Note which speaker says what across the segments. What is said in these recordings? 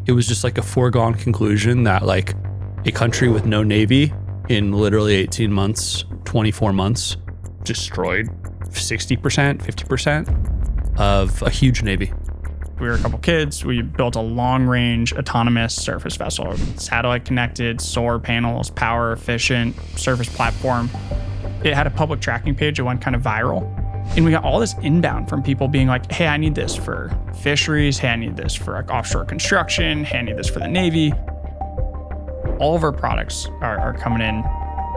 Speaker 1: it was just like a foregone conclusion that like a country with no Navy in literally 18 months, 24 months, destroyed 60%, 50% of a huge Navy.
Speaker 2: We were a couple kids. We built a long-range autonomous surface vessel, satellite connected, solar panels, power efficient surface platform. It had a public tracking page. It went kind of viral. And we got all this inbound from people being like, hey, I need this for fisheries. Hey, I need this for like offshore construction. Hey, I need this for the Navy. All of our products are coming in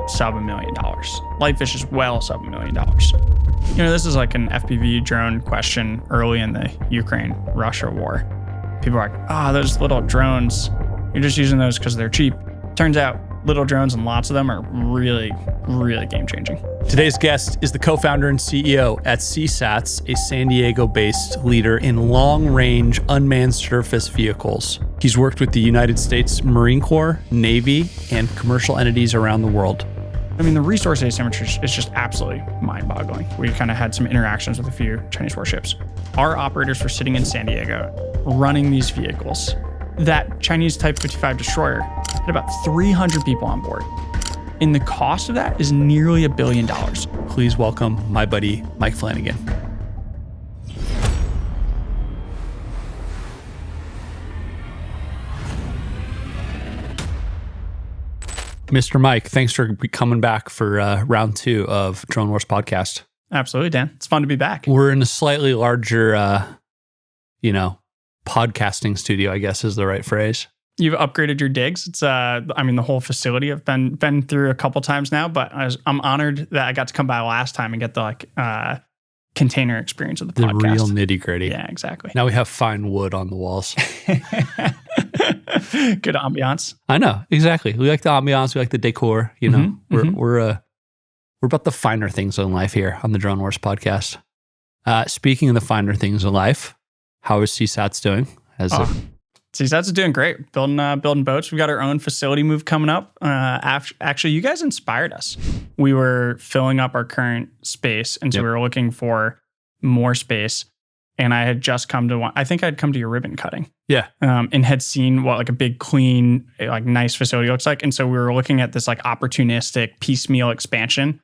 Speaker 2: sub $1 million. Lightfish is well sub $1 million. You know, this is like an FPV drone question early in the Ukraine-Russia war. People are like, those little drones, you're just using those because they're cheap. Turns out little drones and lots of them are really, really game-changing.
Speaker 1: Today's guest is the co-founder and CEO at Seasats, a San Diego-based leader in long-range unmanned surface vehicles. He's worked with the United States Marine Corps, Navy, and commercial entities around the world.
Speaker 2: I mean, the resource asymmetry is just absolutely mind-boggling. We kind of had some interactions with a few Chinese warships. Our operators were sitting in San Diego running these vehicles. That Chinese Type 55 destroyer had about 300 people on board. And the cost of that is nearly $1 billion.
Speaker 1: Please welcome my buddy, Mike Flanigan. Mr. Mike, thanks for coming back for round 2 of Drone Wars podcast.
Speaker 2: Absolutely, Dan. It's fun to be back.
Speaker 1: We're in a slightly larger, podcasting studio, I guess is the right phrase.
Speaker 2: You've upgraded your digs. It's, the whole facility I've been through a couple times now, but I'm honored that I got to come by last time and get the container experience of the podcast.
Speaker 1: The real nitty gritty.
Speaker 2: Yeah, exactly.
Speaker 1: Now we have fine wood on the walls.
Speaker 2: Good ambiance.
Speaker 1: I know, exactly. We like the ambiance. We like the decor. You know, we're about the finer things in life here on the Drone Wars podcast. Speaking of the finer things in life, how is Seasats doing?
Speaker 2: Seasats is doing great. Building boats. We've got our own facility move coming up. Actually, you guys inspired us. We were filling up our current space, and so we were looking for more space. And I had just come to one. I think I'd come to your ribbon cutting.
Speaker 1: Yeah.
Speaker 2: And had seen what like a big, clean, like nice facility looks like. And so we were looking at this like opportunistic piecemeal expansion.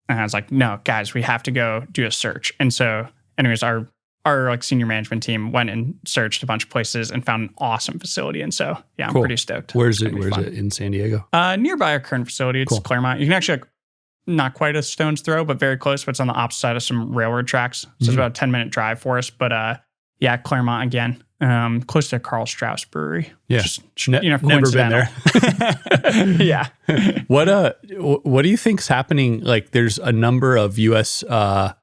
Speaker 2: And I was like, no, guys, we have to go do a search. And so, anyways, our like senior management team went and searched a bunch of places and found an awesome facility. And so, yeah, I'm pretty stoked.
Speaker 1: Where is it? Where is it? In San Diego?
Speaker 2: Nearby our current facility. It's Claremont. You can actually not quite a stone's throw, but very close. But it's on the opposite side of some railroad tracks. So it's about a 10-minute drive for us. But Claremont again, close to Carl Strauss Brewery.
Speaker 1: Yeah,
Speaker 2: never been there. Yeah.
Speaker 1: What do you think's happening? Like, there's a number of USV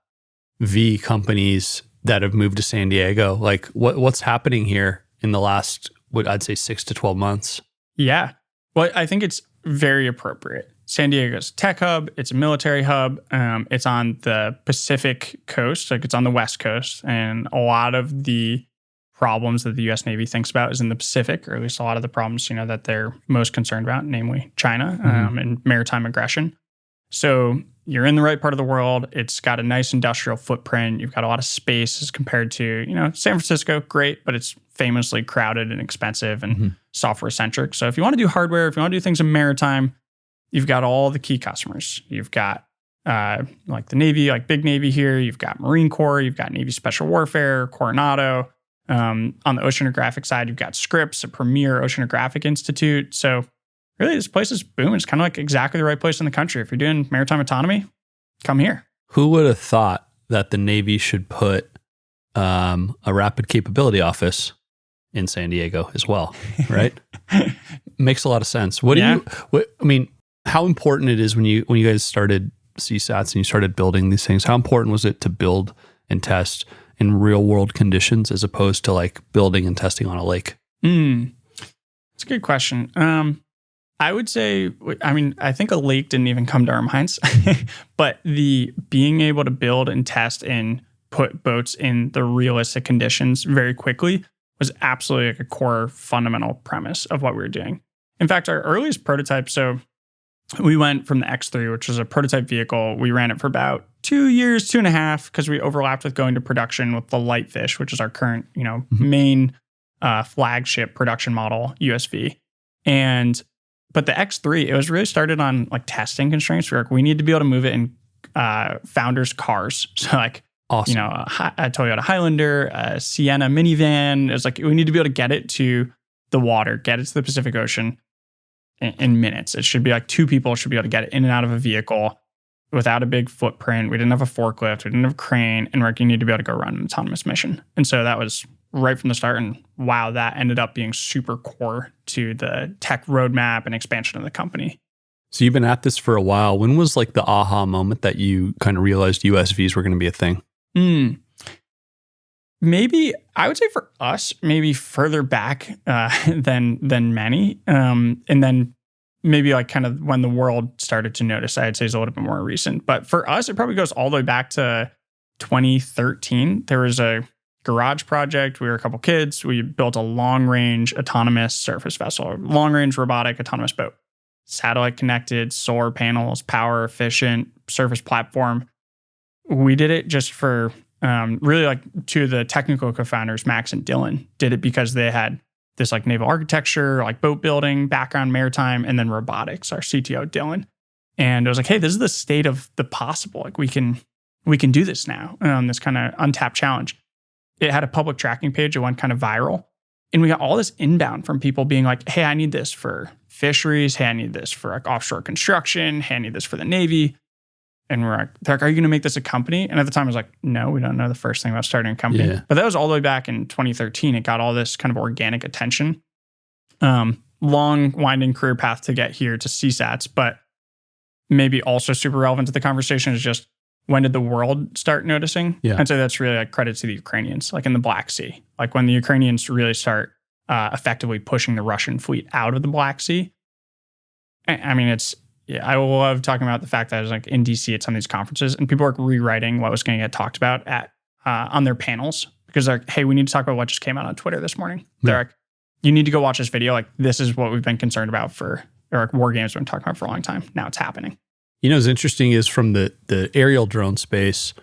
Speaker 1: companies that have moved to San Diego. Like, what's happening here in the last, what I'd say, 6 to 12 months?
Speaker 2: Yeah. Well, I think it's very appropriate. San Diego's a tech hub. It's a military hub. It's on the Pacific coast, like it's on the West Coast. And a lot of the problems that the U.S. Navy thinks about is in the Pacific, or at least a lot of the problems, that they're most concerned about, namely China and maritime aggression. So you're in the right part of the world. It's got a nice industrial footprint. You've got a lot of space as compared to, San Francisco, great, but it's famously crowded and expensive and software centric. So if you want to do hardware, if you want to do things in maritime, you've got all the key customers. You've got like the Navy, like big Navy here. You've got Marine Corps. You've got Navy Special Warfare, Coronado. On the oceanographic side, you've got Scripps, a premier oceanographic institute. So really, this place is booming. It's kind of like exactly the right place in the country. If you're doing maritime autonomy, come here.
Speaker 1: Who would have thought that the Navy should put a rapid capability office in San Diego as well, right? Makes a lot of sense. How important it is when you guys started Seasats and you started building these things, how important was it to build and test in real world conditions as opposed to like building and testing on a lake?
Speaker 2: It's a good question. I would say, I think a lake didn't even come to our minds, but the being able to build and test and put boats in the realistic conditions very quickly was absolutely like a core fundamental premise of what we were doing. In fact, our earliest prototype, so we went from the X3, which was a prototype vehicle. We ran it for about 2 years, 2.5, because we overlapped with going to production with the Lightfish, which is our current, main flagship production model USV. But the X3, it was really started on like testing constraints. We need to be able to move it in founders' cars. So like,
Speaker 1: awesome.
Speaker 2: A Toyota Highlander, a Sienna minivan. It was like, we need to be able to get it to the water, get it to the Pacific Ocean in minutes. It should be like 2 people should be able to get it in and out of a vehicle without a big footprint. We didn't have a forklift. We didn't have a crane. And you need to be able to go run an autonomous mission. And so that was right from the start. And wow, that ended up being super core to the tech roadmap and expansion of the company.
Speaker 1: So you've been at this for a while. When was like the aha moment that you kind of realized USVs were going to be a thing?
Speaker 2: Maybe I would say for us, maybe further back than many. And then maybe like kind of when the world started to notice, I'd say is a little bit more recent. But for us, it probably goes all the way back to 2013. There was a garage project. We were a couple kids. We built a long-range autonomous surface vessel, long-range robotic autonomous boat. Satellite connected, solar panels, power efficient, surface platform. We did it just for really like 2 of the technical co-founders, Max and Dylan, did it because they had this like naval architecture, like boat building, background maritime, and then robotics, our CTO, Dylan. And it was like, hey, this is the state of the possible. Like we can do this now, this kind of untapped challenge. It had a public tracking page. It went kind of viral. And we got all this inbound from people being like, hey, I need this for fisheries. Hey, I need this for like offshore construction. Hey, I need this for the Navy. And they're like, are you going to make this a company? And at the time I was like, no, we don't know the first thing about starting a company. Yeah. But that was all the way back in 2013. It got all this kind of organic attention. Long winding career path to get here to Seasats, but maybe also super relevant to the conversation is just, when did the world start noticing?
Speaker 1: Yeah.
Speaker 2: And so that's really like credit to the Ukrainians, like in the Black Sea. Like when the Ukrainians really start effectively pushing the Russian fleet out of the Black Sea. I mean, I love talking about the fact that I was like in DC at some of these conferences and people are rewriting what was going to get talked about on their panels because they're like, hey, we need to talk about what just came out on Twitter this morning. They're like, you need to go watch this video. Like this is what we've been concerned about or like war games we've been talking about for a long time. Now it's happening.
Speaker 1: You know, what's interesting is from the aerial drone space,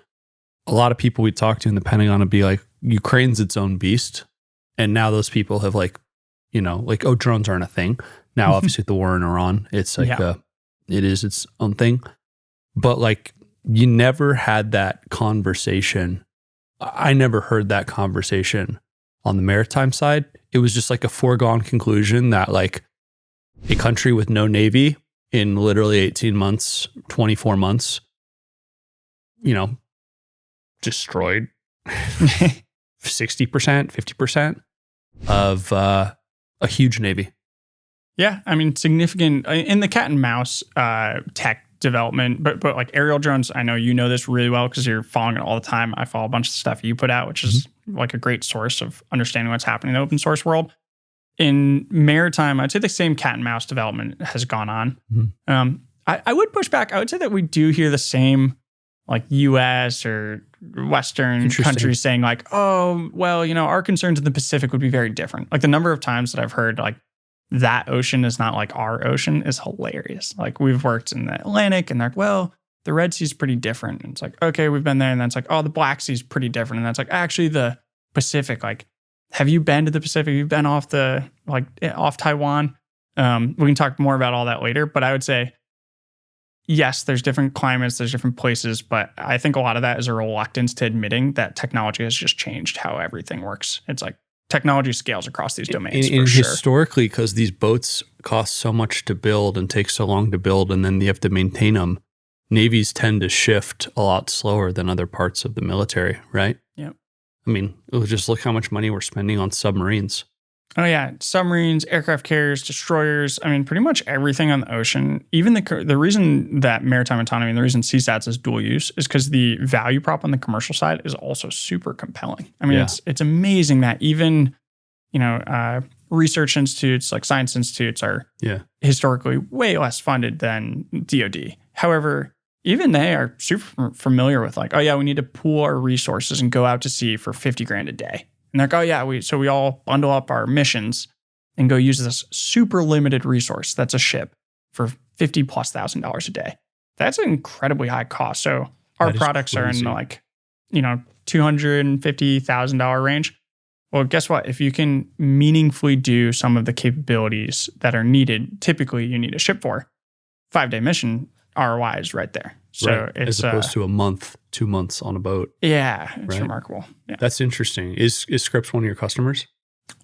Speaker 1: a lot of people we talk to in the Pentagon would be like, Ukraine's its own beast. And now those people have like, oh, drones aren't a thing. Now, obviously, the war in Iran, it's like, it is its own thing. But like, you never had that conversation. I never heard that conversation on the maritime side. It was just like a foregone conclusion that like a country with no Navy in literally 18 months, 24 months, destroyed 60%, 50% of a huge Navy.
Speaker 2: Yeah, I mean, significant in the cat and mouse tech development, but like aerial drones, I know you know this really well because you're following it all the time. I follow a bunch of stuff you put out, which is like a great source of understanding what's happening in the open source world. In maritime, I'd say the same cat and mouse development has gone on. I would push back. I would say that we do hear the same like US or Western countries saying like, oh, well, our concerns in the Pacific would be very different. Like the number of times that I've heard like that ocean is not like our ocean is hilarious. Like we've worked in the Atlantic and they're like, well, the Red Sea is pretty different. And it's like, okay, we've been there. And then it's like, oh, the Black Sea is pretty different. And that's like, actually the Pacific, like, have you been to the Pacific? You've been off off Taiwan. We can talk more about all that later, but I would say, yes, there's different climates, there's different places, but I think a lot of that is a reluctance to admitting that technology has just changed how everything works. It's like technology scales across these domains for sure.
Speaker 1: Historically, because these boats cost so much to build and take so long to build, and then you have to maintain them, navies tend to shift a lot slower than other parts of the military, right?
Speaker 2: Yeah.
Speaker 1: I mean, just look how much money we're spending on submarines.
Speaker 2: Oh, yeah. Submarines, aircraft carriers, destroyers. I mean, pretty much everything on the ocean. Even the reason that maritime autonomy and the reason Seasats is dual use is because the value prop on the commercial side is also super compelling. I mean, it's amazing that even, research institutes like science institutes are historically way less funded than DoD. However, even they are super familiar with like, oh yeah, we need to pool our resources and go out to sea for $50,000 a day. And they're like, oh yeah, we all bundle up our missions and go use this super limited resource that's a ship for $50,000+ a day. That's an incredibly high cost. So our products are in like, $250,000 range. Well, guess what? If you can meaningfully do some of the capabilities that are needed, typically you need a ship for, 5-day mission ROI is right there. So
Speaker 1: right.
Speaker 2: it's
Speaker 1: as opposed to a month, 2 months on a boat.
Speaker 2: Yeah, it's
Speaker 1: right?
Speaker 2: remarkable. Yeah.
Speaker 1: That's interesting. Is Scripps one of your customers?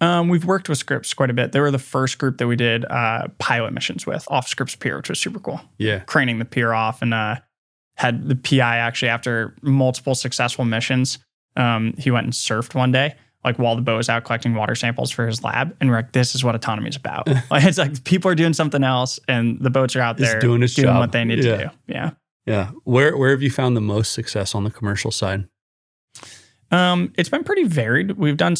Speaker 2: We've worked with Scripps quite a bit. They were the first group that we did pilot missions with off Scripps Pier, which was super cool.
Speaker 1: Yeah.
Speaker 2: Craning the pier off and had the PI actually, after multiple successful missions, he went and surfed one day, like while the boat was out collecting water samples for his lab. And we're like, this is what autonomy is about. Like, it's like people are doing something else and the boats are out there
Speaker 1: doing
Speaker 2: what they need to do. Yeah.
Speaker 1: Yeah. Where have you found the most success on the commercial side?
Speaker 2: It's been pretty varied. We've done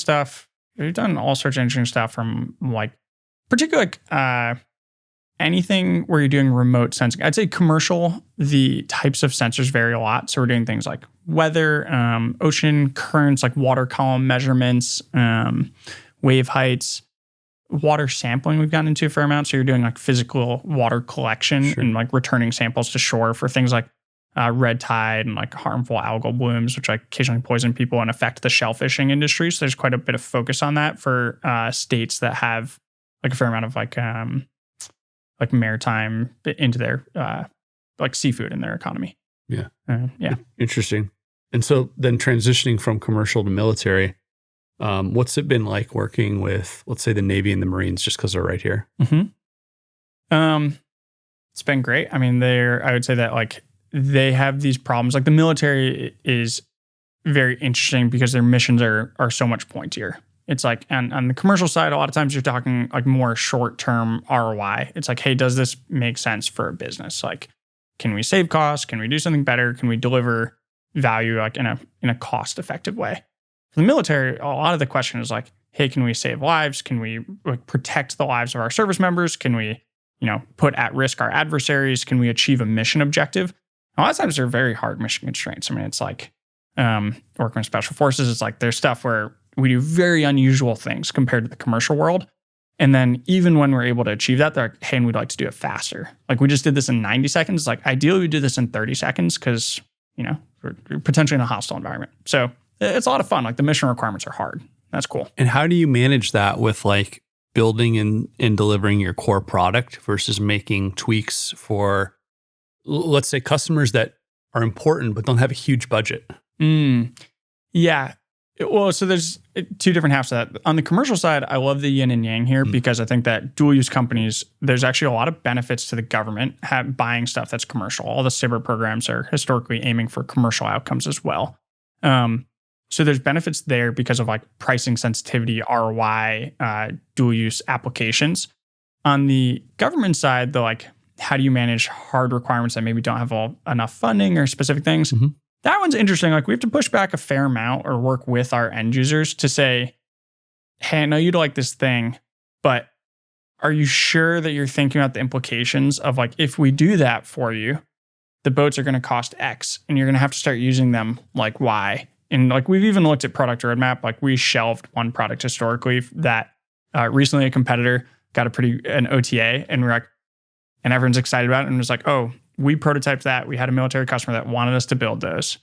Speaker 2: all sorts of interesting stuff, from like particularly anything where you're doing remote sensing. I'd say commercial, the types of sensors vary a lot. So we're doing things like weather, ocean currents, like water column measurements, wave heights, water sampling we've gotten into a fair amount. So you're doing like physical water collection and like returning samples to shore for things like red tide and like harmful algal blooms, which like occasionally poison people and affect the shellfishing industry. So there's quite a bit of focus on that for states that have like a fair amount of like maritime into their like seafood in their economy.
Speaker 1: Yeah.
Speaker 2: Yeah.
Speaker 1: Interesting. And so then transitioning from commercial to military, what's it been like working with, let's say, the Navy and the Marines, just because they're right here?
Speaker 2: Mm-hmm. It's been great. I mean, I would say that like they have these problems. Like the military is very interesting because their missions are so much pointier. It's like, and on the commercial side, a lot of times you're talking like more short-term ROI. It's like, hey, does this make sense for a business? Like, can we save costs? Can we do something better? Can we deliver value like in a cost-effective way? For the military, a lot of the question is like, hey, can we save lives? Can we like protect the lives of our service members? Can we, put at risk our adversaries? Can we achieve a mission objective? A lot of times they're very hard mission constraints. I mean, it's like working with special forces. It's like there's stuff where we do very unusual things compared to the commercial world. And then even when we're able to achieve that, they're like, hey, and we'd like to do it faster. Like we just did this in 90 seconds. Like ideally we do this in 30 seconds because, we're potentially in a hostile environment. So it's a lot of fun. Like the mission requirements are hard. That's cool.
Speaker 1: And how do you manage that with like building and delivering your core product versus making tweaks for, let's say, customers that are important but don't have a huge budget?
Speaker 2: Yeah. Well, so there's two different halves of that. On the commercial side, I love the yin and yang here because I think that dual use companies, there's actually a lot of benefits to the government buying stuff that's commercial. All the SBIR programs are historically aiming for commercial outcomes as well. So there's benefits there because of like pricing sensitivity, ROI, dual use applications. On the government side, though, like how do you manage hard requirements that maybe don't have enough funding or specific things? Mm-hmm. That one's interesting. Like we have to push back a fair amount or work with our end users to say, hey, I know you'd like this thing, but are you sure that you're thinking about the implications of like, if we do that for you, the boats are going to cost X and you're going to have to start using them like Y. And like we've even looked at product roadmap. Like we shelved one product historically that recently a competitor got an OTA and we're like, and everyone's excited about it. And it was like, oh, we prototyped that. We had a military customer that wanted us to build those.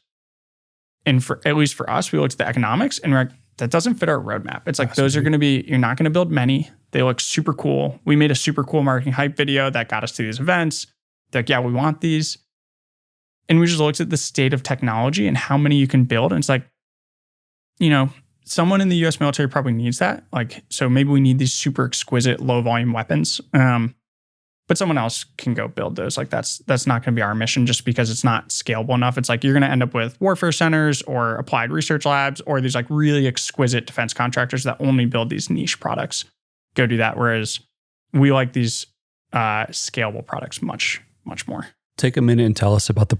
Speaker 2: And at least for us, we looked at the economics and we're like, that doesn't fit our roadmap. It's like, those are going to be, you're not going to build many. They look super cool. We made a super cool marketing hype video that got us to these events. They're like, yeah, we want these. And we just looked at the state of technology and how many you can build. And it's like, someone in the US military probably needs that. Like, so maybe we need these super exquisite low volume weapons. But someone else can go build those. Like that's not going to be our mission just because it's not scalable enough. It's like you're going to end up with warfare centers or applied research labs or these like really exquisite defense contractors that only build these niche products. Go do that. Whereas we like these scalable products much, much more.
Speaker 1: Take a minute and tell us about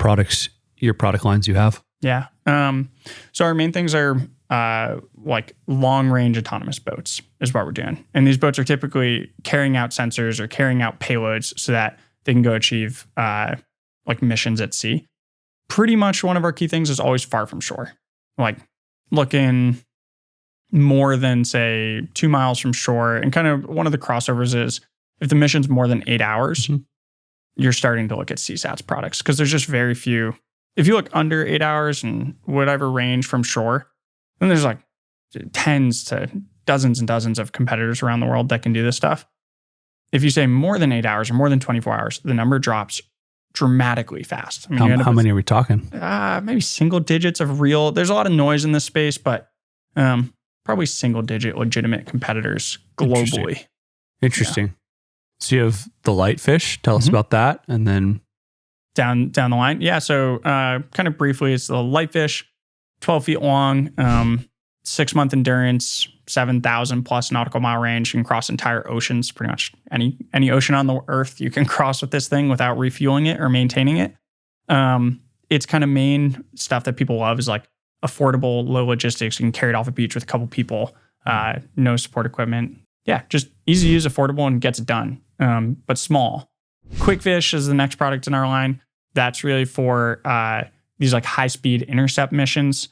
Speaker 1: your product lines you have.
Speaker 2: Yeah. So our main things are like long-range autonomous boats is what we're doing. And these boats are typically carrying out sensors or carrying out payloads so that they can go achieve like missions at sea. Pretty much one of our key things is always far from shore. Like looking more than, say, 2 miles from shore. And kind of one of the crossovers is if the mission's more than 8 hours, you're starting to look at Seasats products because there's just very few. If you look under 8 hours and whatever range from shore, then there's like tens to dozens and dozens of competitors around the world that can do this stuff. If you say more than 8 hours or more than 24 hours, the number drops dramatically fast. I mean,
Speaker 1: how many are we talking?
Speaker 2: Maybe single digits of real. There's a lot of noise in this space, but probably single digit legitimate competitors globally.
Speaker 1: Interesting. Yeah. So you have the Lightfish. Tell us about that, and then
Speaker 2: down the line. Yeah. So kind of briefly, it's the Lightfish, 12 feet long, 6-month endurance, 7,000 plus nautical mile range. You can cross entire oceans, pretty much any ocean on the earth you can cross with this thing without refueling it or maintaining it. Its kind of main stuff that people love is like affordable, low logistics. You can carry it off a beach with a couple people, no support equipment. Yeah, just easy to use, affordable, and gets it done, but small. Quickfish is the next product in our line. That's really for these like high-speed intercept missions.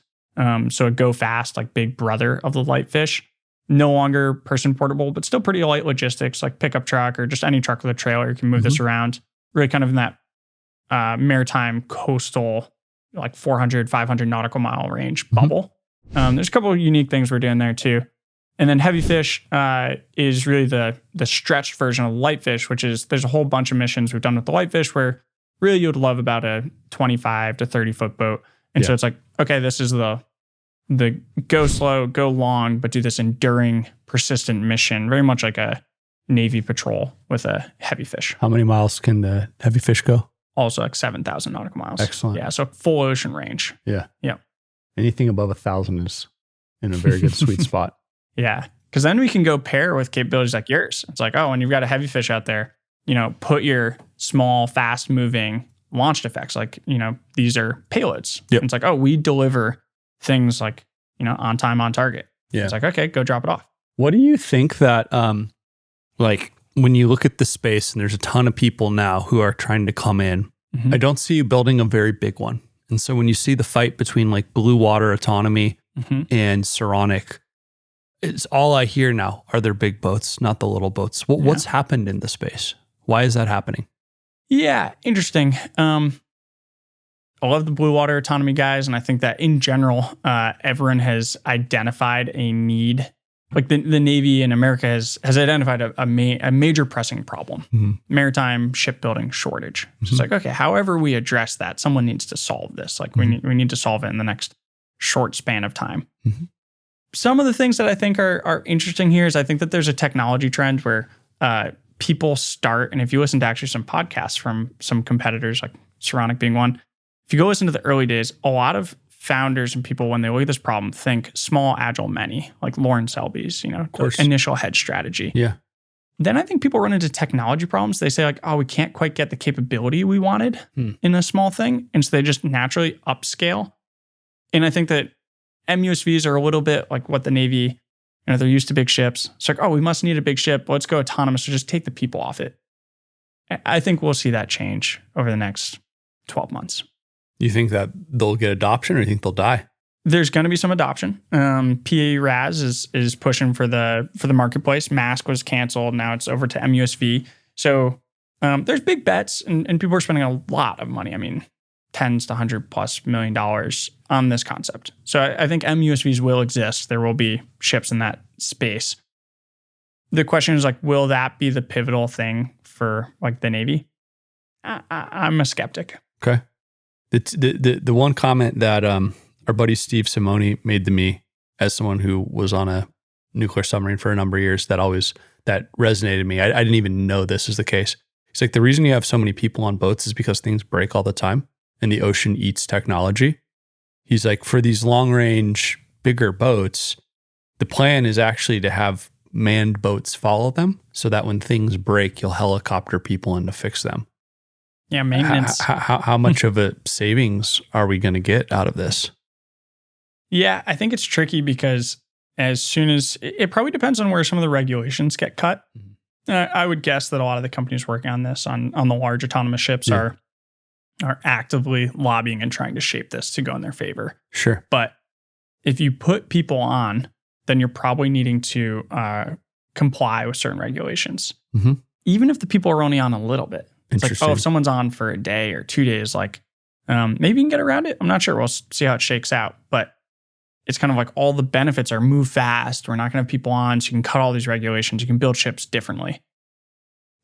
Speaker 2: So a go fast, like big brother of the Lightfish. No longer person portable, but still pretty light logistics, like pickup truck or just any truck with a trailer. You can move this around. Really kind of in that maritime coastal, like 400, 500 nautical mile range bubble. There's a couple of unique things we're doing there too. And then Heavyfish is really the stretched version of Lightfish, which is there's a whole bunch of missions we've done with the Lightfish where really you would love about a 25 to 30 foot boat. And so it's like, okay, this is the go slow, go long, but do this enduring, persistent mission, very much like a Navy patrol with a Heavyfish.
Speaker 1: How many miles can the Heavyfish go?
Speaker 2: Also like 7,000 nautical miles.
Speaker 1: Excellent.
Speaker 2: Yeah, so full ocean range.
Speaker 1: Yeah.
Speaker 2: Yeah.
Speaker 1: Anything above 1,000 is in a very good sweet spot.
Speaker 2: Yeah, because then we can go pair with capabilities like yours. It's like, oh, when you've got a Heavyfish out there, put your small, fast-moving launched effects. Like, these are payloads.
Speaker 1: Yep.
Speaker 2: It's like, oh, we deliver things like, on time, on target.
Speaker 1: Yeah.
Speaker 2: It's like, okay, go drop it off.
Speaker 1: What do you think that, like, when you look at the space and there's a ton of people now who are trying to come in, I don't see you building a very big one. And so when you see the fight between like Blue Water Autonomy and Saronic, it's all I hear now are their big boats, not the little boats. What's happened in the space? Why is that happening?
Speaker 2: Yeah, interesting. I love the Blue Water Autonomy guys, and I think that in general, everyone has identified a need. Like the Navy in America has identified a major pressing problem, maritime shipbuilding shortage. So it's like, okay, however we address that, someone needs to solve this. Like we need to solve it in the next short span of time. Some of the things that I think are interesting here is I think that there's a technology trend where people start, and if you listen to actually some podcasts from some competitors, like Saronic being one, if you go listen to the early days, a lot of founders and people, when they look at this problem, think small, agile, many, like Lauren Selby's, initial hedge strategy.
Speaker 1: Yeah.
Speaker 2: Then I think people run into technology problems. They say like, oh, we can't quite get the capability we wanted in a small thing. And so they just naturally upscale. And I think that MUSVs are a little bit like what the Navy, they're used to big ships. It's like, oh, we must need a big ship. Let's go autonomous. So just take the people off it. I think we'll see that change over the next 12 months.
Speaker 1: You think that they'll get adoption, or you think they'll die?
Speaker 2: There's going to be some adoption. PA-RAS is pushing for the marketplace. MASC was canceled. Now it's over to MUSV. So there's big bets, and people are spending a lot of money. I mean, tens to $100+ million on this concept. So I think MUSVs will exist. There will be ships in that space. The question is like, will that be the pivotal thing for like the Navy? I'm a skeptic.
Speaker 1: Okay. The one comment that our buddy Steve Simoni made to me, as someone who was on a nuclear submarine for a number of years, that resonated me. I didn't even know this is the case. He's like, the reason you have so many people on boats is because things break all the time and the ocean eats technology. He's like, for these long range, bigger boats, the plan is actually to have manned boats follow them so that when things break, you'll helicopter people in to fix them.
Speaker 2: Yeah, maintenance.
Speaker 1: How much of a savings are we going to get out of this?
Speaker 2: Yeah, I think it's tricky because as soon as it probably depends on where some of the regulations get cut. I would guess that a lot of the companies working on this on the large autonomous ships are actively lobbying and trying to shape this to go in their favor.
Speaker 1: Sure.
Speaker 2: But if you put people on, then you're probably needing to comply with certain regulations. Even if the people are only on a little bit. It's like, oh, if someone's on for a day or 2 days, like maybe you can get around it. I'm not sure. We'll see how it shakes out. But it's kind of like all the benefits are move fast. We're not going to have people on, so you can cut all these regulations. You can build ships differently.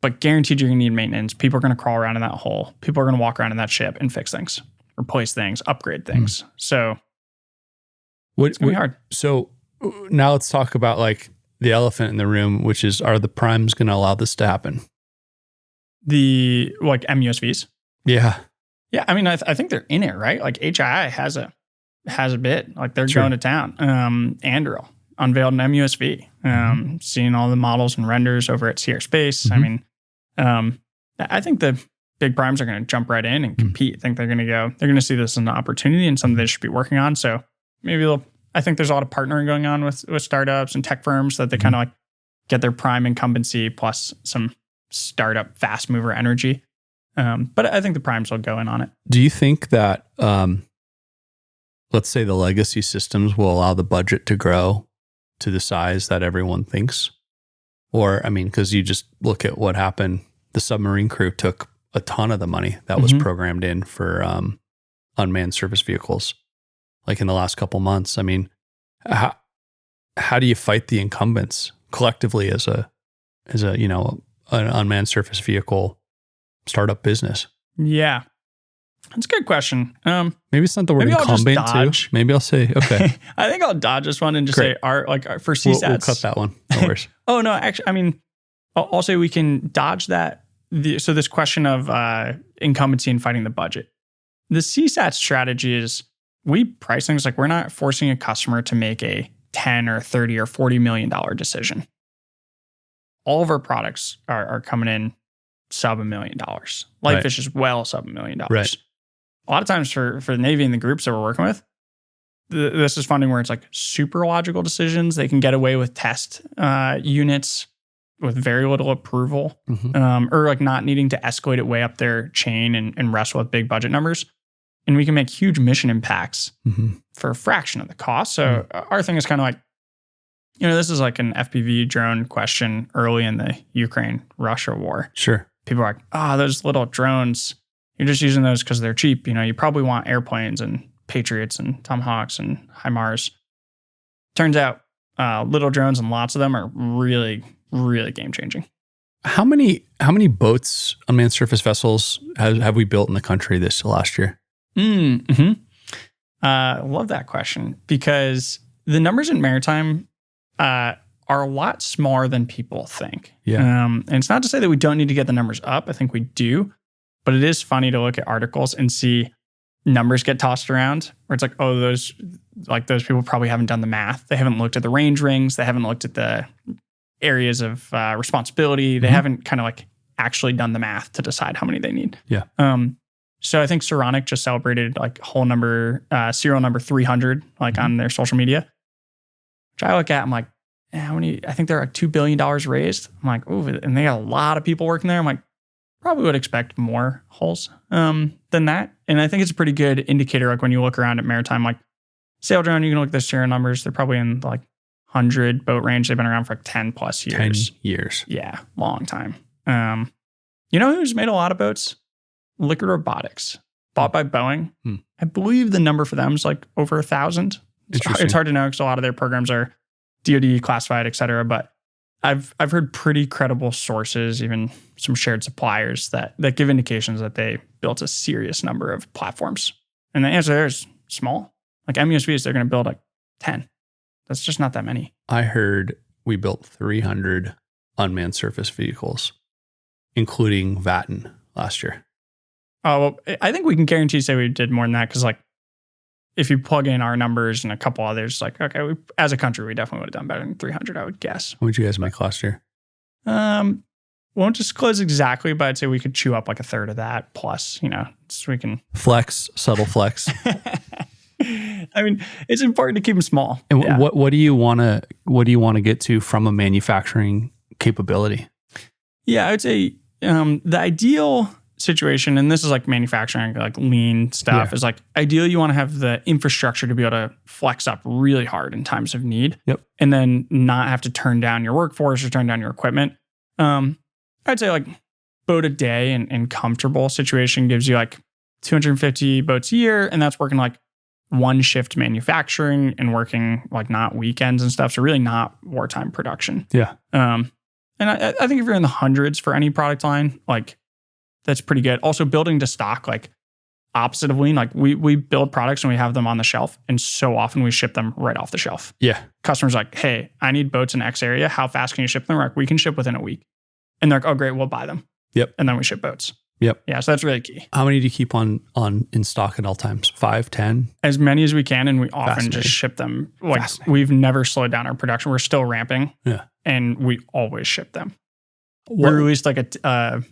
Speaker 2: But guaranteed you're going to need maintenance. People are going to crawl around in that hole. People are going to walk around in that ship and fix things, replace things, upgrade things. So it's going to be hard.
Speaker 1: So now let's talk about like the elephant in the room, which is, are the primes going to allow this to happen?
Speaker 2: The like MUSVs?
Speaker 1: Yeah.
Speaker 2: Yeah. I mean, I think they're in it, right? Like HII has a bit. Like they're going to town. Anduril unveiled an MUSV. Seeing all the models and renders over at Sierra Space. I mean, I think the big primes are going to jump right in and compete. I think they're going to see this as an opportunity and something they should be working on. So maybe I think there's a lot of partnering going on with startups and tech firms that they kind of like get their prime incumbency plus some startup fast mover energy. But I think the primes will go in on it.
Speaker 1: Do you think that, let's say the legacy systems will allow the budget to grow to the size that everyone thinks? Or, I mean, because you just look at what happened. The submarine crew took a ton of the money that was programmed in for unmanned surface vehicles, like in the last couple months. I mean, how do you fight the incumbents collectively as a an unmanned surface vehicle startup business?
Speaker 2: Yeah, that's a good question.
Speaker 1: Maybe it's not the word incumbent too. Maybe I'll say, okay.
Speaker 2: I think I'll dodge this one and just say for Seasats.
Speaker 1: We'll cut that one. No worries.
Speaker 2: Oh no, actually, I mean, I'll say we can dodge that. So this question of incumbency and fighting the budget. The Seasats strategy is we price things like we're not forcing a customer to make a 10 or 30 or $40 million decision. All of our products are coming in sub $1 million. Lightfish is well sub $1 million.
Speaker 1: Right.
Speaker 2: A lot of times for the Navy and the groups that we're working with, this is funding where it's like super logical decisions. They can get away with test units with very little approval, or like not needing to escalate it way up their chain and wrestle with big budget numbers. And we can make huge mission impacts for a fraction of the cost. So our thing is kind of like, this is like an FPV drone question early in the Ukraine-Russia war.
Speaker 1: Sure.
Speaker 2: People are like, those little drones, you're just using those because they're cheap. You probably want airplanes and Patriots and Tomahawks and HIMARS. Turns out little drones and lots of them are really, really game-changing.
Speaker 1: How many boats, unmanned surface vessels, have we built in the country this last year?
Speaker 2: Love that question because the numbers in Maritime are a lot smaller than people think.
Speaker 1: Yeah.
Speaker 2: And it's not to say that we don't need to get the numbers up. I think we do. But it is funny to look at articles and see numbers get tossed around where it's like, those people probably haven't done the math. They haven't looked at the range rings. They haven't looked at the areas of responsibility. They haven't kind of like actually done the math to decide how many they need.
Speaker 1: Yeah.
Speaker 2: So I think Saronic just celebrated like serial number 300, like on their social media, which I look at, I'm like, how many? I think they're like $2 billion raised. I'm like, and they got a lot of people working there. I'm like, probably would expect more hulls than that. And I think it's a pretty good indicator. Like when you look around at Maritime, like Sail Drone, you can look at their serial numbers. They're probably in like 100 boat range. They've been around for like 10 plus years.
Speaker 1: 10 years.
Speaker 2: Yeah, long time. You know who's made a lot of boats? Liquid Robotics, bought by Boeing. I believe the number for them is like over 1,000. It's hard to know because a lot of their programs are DoD classified, et cetera. But I've heard pretty credible sources, even some shared suppliers that give indications that they built a serious number of platforms. And the answer there is small. Like MUSVs, they're going to build like 10. That's just not that many.
Speaker 1: I heard we built 300 unmanned surface vehicles, including Vatten last year.
Speaker 2: Oh, well, I think we can guarantee say we did more than that because, like, if you plug in our numbers and a couple others, like, okay, as a country, we definitely would have done better than 300, I would guess.
Speaker 1: What did you guys make last year?
Speaker 2: Won't disclose exactly, but I'd say we could chew up like a third of that plus, so we can
Speaker 1: subtle flex.
Speaker 2: I mean, it's important to keep them small.
Speaker 1: And what do you want to get to from a manufacturing capability?
Speaker 2: Yeah, I would say the ideal situation, and this is like manufacturing, like lean stuff, is like ideally you want to have the infrastructure to be able to flex up really hard in times of need.
Speaker 1: Yep.
Speaker 2: And then not have to turn down your workforce or turn down your equipment. I'd say like boat a day and comfortable situation gives you like 250 boats a year, and that's working like one shift manufacturing and working like not weekends and stuff. So really not wartime production.
Speaker 1: Yeah.
Speaker 2: And I think if you're in the hundreds for any product line, like that's pretty good. Also building to stock, like opposite of lean, like we build products and we have them on the shelf. And so often we ship them right off the shelf.
Speaker 1: Yeah.
Speaker 2: Customers like, hey, I need boats in X area. How fast can you ship them? We're like, we can ship within a week. And they're like, oh, great, we'll buy them.
Speaker 1: Yep.
Speaker 2: And then we ship boats.
Speaker 1: Yep.
Speaker 2: Yeah, so that's really key.
Speaker 1: How many do you keep on in stock at all times? 5, 10?
Speaker 2: As many as we can, and we often just ship them. Like we've never slowed down our production. We're still ramping.
Speaker 1: Yeah.
Speaker 2: And we always ship them. We released like a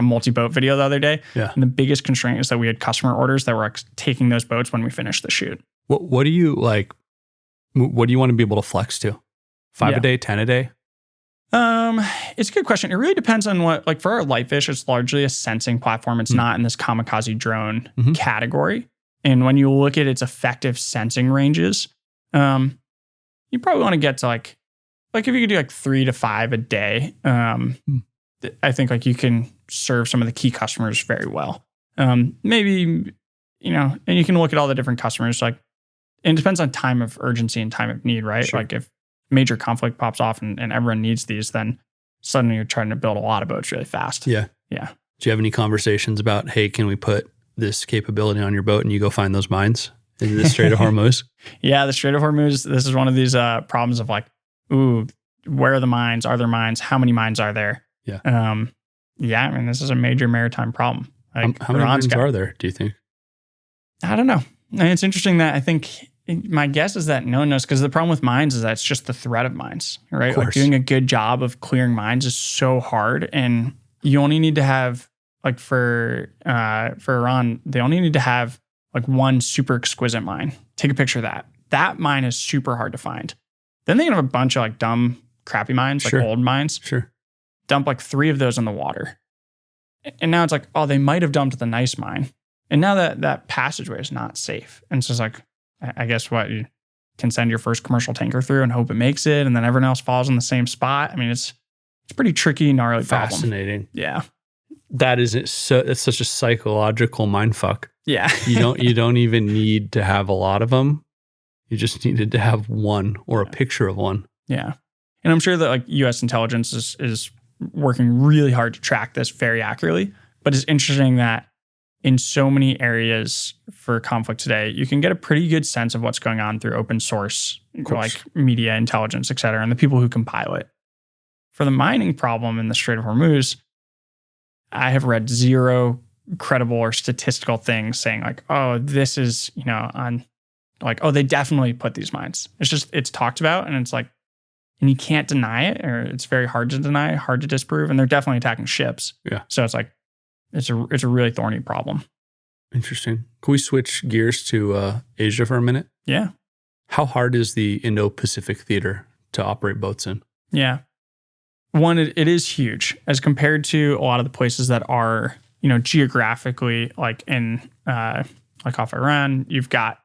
Speaker 2: multi-boat video the other day.
Speaker 1: Yeah.
Speaker 2: And the biggest constraint is that we had customer orders that were taking those boats when we finished the shoot.
Speaker 1: What do you like? What do you want to be able to flex to? 5 a day, 10 a day?
Speaker 2: It's a good question. It really depends on what, like for our Lightfish, it's largely a sensing platform. It's not in this kamikaze drone category. And when you look at its effective sensing ranges, you probably want to get to like if you could do like 3 to 5 a day, I think like you can serve some of the key customers very well. Maybe, and you can look at all the different customers, like, and it depends on time of urgency and time of need, right?
Speaker 1: Sure.
Speaker 2: Like if major conflict pops off and everyone needs these, then suddenly you're trying to build a lot of boats really fast.
Speaker 1: Yeah.
Speaker 2: Yeah.
Speaker 1: Do you have any conversations about, hey, can we put this capability on your boat and you go find those mines in the Strait of Hormuz?
Speaker 2: Yeah, the Strait of Hormuz, this is one of these problems of like, ooh, where are the mines? Are there mines? How many mines are there?
Speaker 1: Yeah.
Speaker 2: I mean, this is a major maritime problem. Like,
Speaker 1: how many mines are there, do you think?
Speaker 2: I don't know. And it's interesting that I think my guess is that no one knows, because the problem with mines is that it's just the threat of mines, right? Like doing a good job of clearing mines is so hard, and you only need to have like for Iran, they only need to have like one super exquisite mine. Take a picture of that. That mine is super hard to find. Then they have a bunch of like dumb, crappy mines, like old mines.
Speaker 1: Sure.
Speaker 2: Dump like 3 of those in the water. And now it's like, oh, they might have dumped the nice mine. And now that passageway is not safe. And so it's like, I guess what, you can send your first commercial tanker through and hope it makes it, and then everyone else falls in the same spot. I mean, it's pretty tricky, gnarly problem.
Speaker 1: Fascinating.
Speaker 2: Yeah.
Speaker 1: It's such a psychological mindfuck.
Speaker 2: Yeah.
Speaker 1: You don't even need to have a lot of them. You just needed to have one or a picture of one.
Speaker 2: Yeah. And I'm sure that like US intelligence is working really hard to track this very accurately. But it's interesting that in so many areas for conflict today, you can get a pretty good sense of what's going on through open source, like media intelligence, et cetera, and the people who compile it. For the mining problem in the Strait of Hormuz, I have read 0 credible or statistical things saying like, oh, this is, on like, oh, they definitely put these mines. It's talked about, and it's like, and you can't deny it, or it's very hard to deny, hard to disprove, and they're definitely attacking ships.
Speaker 1: Yeah.
Speaker 2: So it's like, it's a really thorny problem.
Speaker 1: Interesting. Can we switch gears to Asia for a minute?
Speaker 2: Yeah.
Speaker 1: How hard is the Indo-Pacific theater to operate boats in?
Speaker 2: Yeah. One, it is huge as compared to a lot of the places that are, geographically like in, like off Iran, you've got